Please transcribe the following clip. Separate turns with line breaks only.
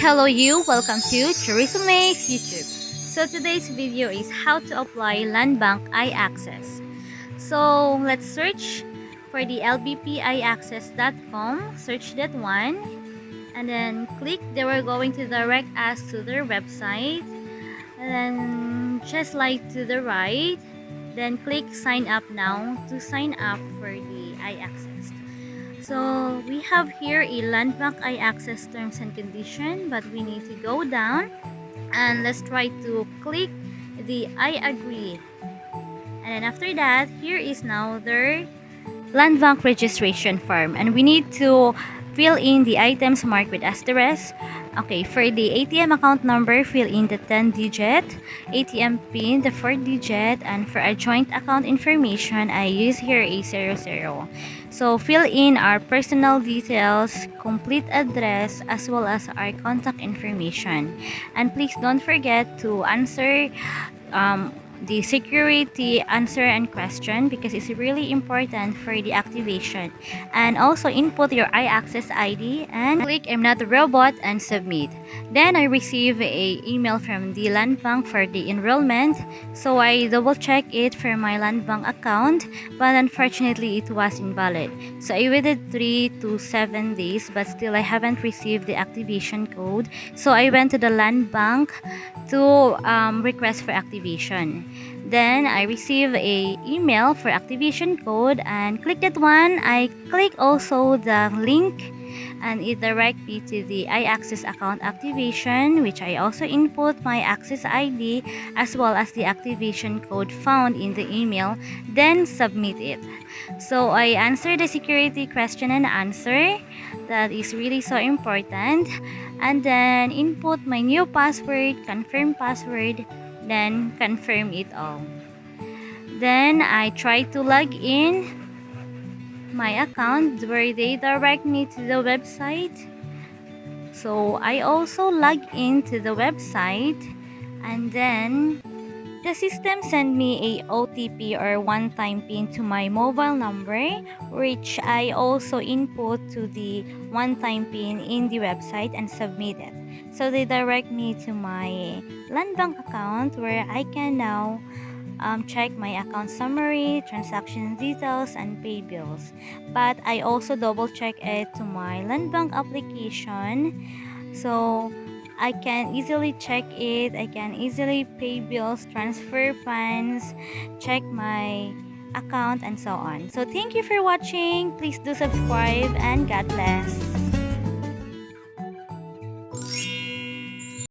Hello you, welcome to Teresa May's YouTube. So today's video is how to apply Landbank Iaccess. So let's search for the lbpiaccess.com, search that one, and then click, they were going to direct us to their website, and then just like to the right, then click sign up now to sign up for the Iaccess. So we have here a Landbank Iaccess terms and condition, but we need to go down and let's try to click the I agree. And then after that, here is now their Landbank registration form, and we need to fill in the items marked with asterisk. Okay, for the ATM account number, fill in the 10-digit, ATM PIN, the 4-digit, and for a joint account information, I use here a 00. So fill in our personal details, complete address, as well as our contact information. And please don't forget to answer the security answer and question, because it's really important for the activation. And also input your Iaccess ID and click I'm not a robot and submit. Then I receive a email from the Landbank for the enrollment, so I double check it for my Landbank account, but unfortunately it was invalid. So I waited 3 to 7 days, but still I haven't received the activation code. So I went to the Landbank to request for activation. Then I receive a email for activation code and click that one. I click also the link and it direct me to the Iaccess account activation, which I also input my access ID as well as the activation code found in the email, then submit it. So I answer the security question and answer, that is really so important, and then input my new password, confirm password, then confirm it all. Then I try to log in my account where they direct me to the website. So I also log into the website, and then the system sent me a OTP or one-time PIN to my mobile number, which I also input to the one-time PIN in the website and submit it. So they direct me to my Landbank account where I can now check my account summary, transaction details, and pay bills. But I also double check it to my Landbank application, so I can easily check it. I can easily pay bills, transfer funds, check my account, and so on. So thank you for watching. Please do subscribe, and God bless.